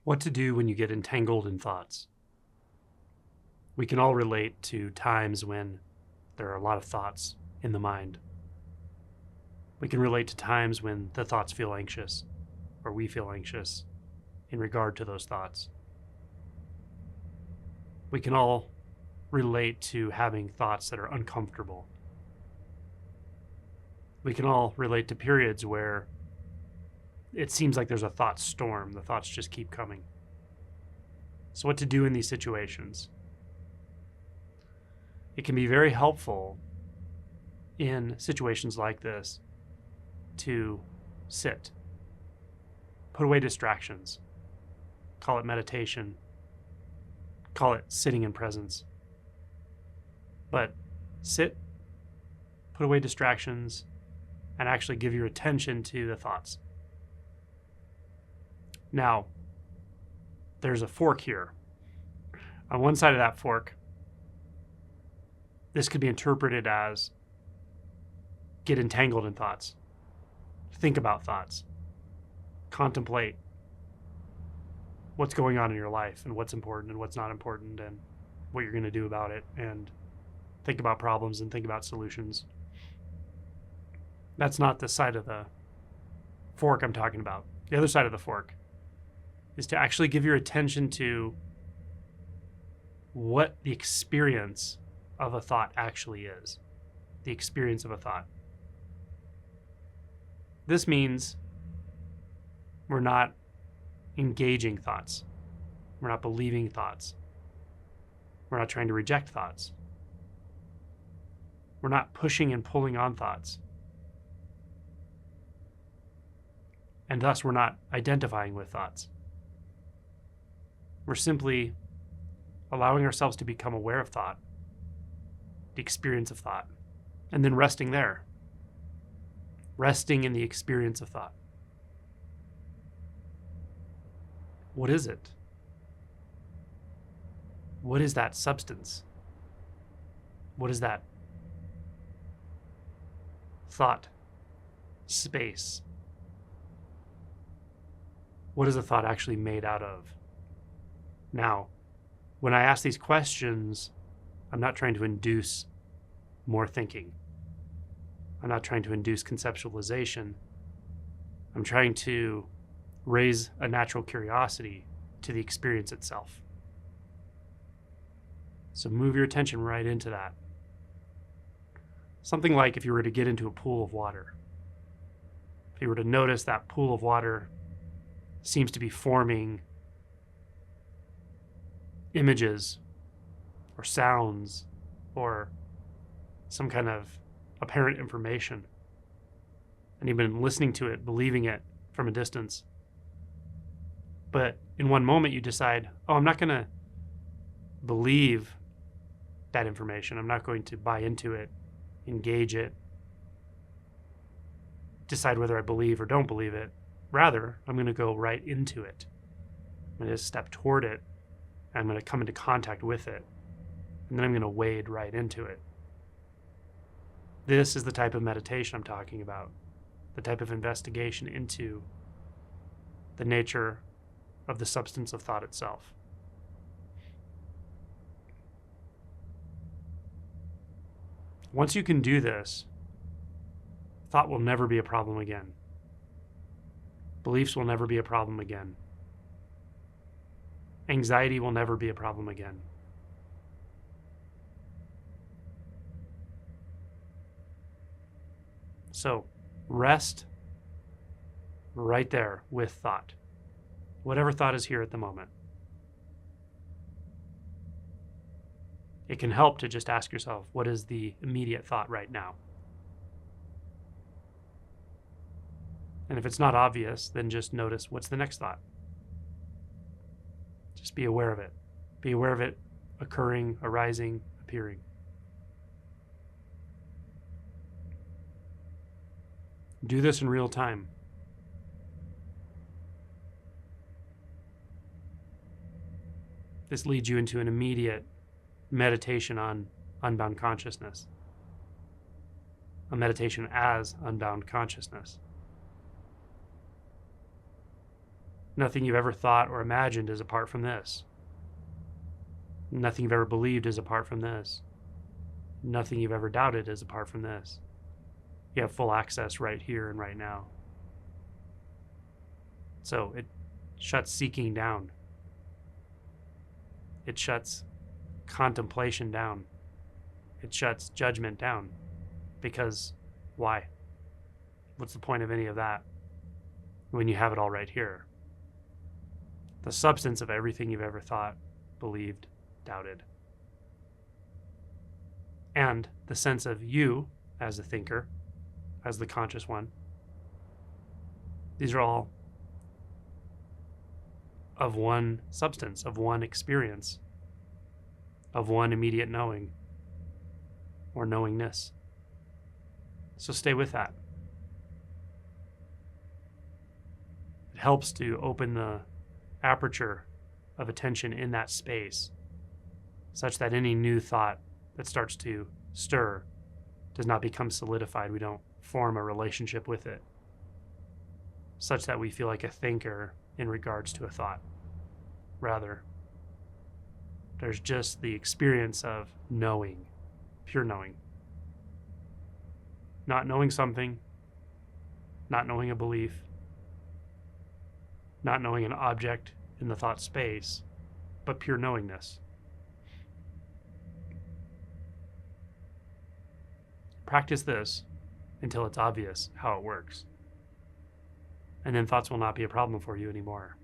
What to do when you get entangled in thoughts. We can all relate to times when there are a lot of thoughts in the mind. We can relate to times when the thoughts feel anxious, or we feel anxious in regard to those thoughts. We can all relate to having thoughts that are uncomfortable. We can all relate to periods where it seems like there's a thought storm. The thoughts just keep coming. So what to do in these situations? It can be very helpful in situations like this to sit, put away distractions, call it meditation, call it sitting in presence. But sit, put away distractions, and actually give your attention to the thoughts. Now, there's a fork here. On one side of that fork, this could be interpreted as get entangled in thoughts, think about thoughts, contemplate what's going on in your life and what's important and what's not important and what you're going to do about it, and think about problems and think about solutions. That's not the side of the fork I'm talking about. The other side of the fork is to actually give your attention to what the experience of a thought actually is. The experience of a thought. This means we're not engaging thoughts. We're not believing thoughts. We're not trying to reject thoughts. We're not pushing and pulling on thoughts. And thus we're not identifying with thoughts. We're simply allowing ourselves to become aware of thought, the experience of thought, and then resting there. Resting in the experience of thought. What is it? What is that substance? What is that thought space? What is a thought actually made out of? Now, when I ask these questions, I'm not trying to induce more thinking. I'm not trying to induce conceptualization. I'm trying to raise a natural curiosity to the experience itself. So move your attention right into that. Something like if you were to get into a pool of water. If you were to notice that pool of water seems to be forming images or sounds or some kind of apparent information, and you've been listening to it, believing it from a distance. But in one moment you decide, oh, I'm not going to believe that information. I'm not going to buy into it, engage it, decide whether I believe or don't believe it. Rather, I'm going to go right into it. I'm going to step toward it. I'm going to come into contact with it. And then I'm going to wade right into it. This is the type of meditation I'm talking about. The type of investigation into the nature of the substance of thought itself. Once you can do this, thought will never be a problem again. Beliefs will never be a problem again. Anxiety will never be a problem again. So rest right there with thought. Whatever thought is here at the moment. It can help to just ask yourself, what is the immediate thought right now? And if it's not obvious, then just notice what's the next thought. Just be aware of it. Be aware of it occurring, arising, appearing. Do this in real time. This leads you into an immediate meditation on unbound consciousness. A meditation as unbound consciousness. Nothing you've ever thought or imagined is apart from this. Nothing you've ever believed is apart from this. Nothing you've ever doubted is apart from this. You have full access right here and right now. So it shuts seeking down. It shuts contemplation down. It shuts judgment down. Because why? What's the point of any of that when you have it all right here? The substance of everything you've ever thought, believed, doubted. And the sense of you as a thinker, as the conscious one. These are all of one substance, of one experience, of one immediate knowing or knowingness. So stay with that. It helps to open the aperture of attention in that space such that any new thought that starts to stir does not become solidified. We don't form a relationship with it such that we feel like a thinker in regards to a thought. Rather, there's just the experience of knowing, pure knowing. Not knowing something, not knowing a belief, not knowing an object in the thought space, but pure knowingness. Practice this until it's obvious how it works. And then thoughts will not be a problem for you anymore.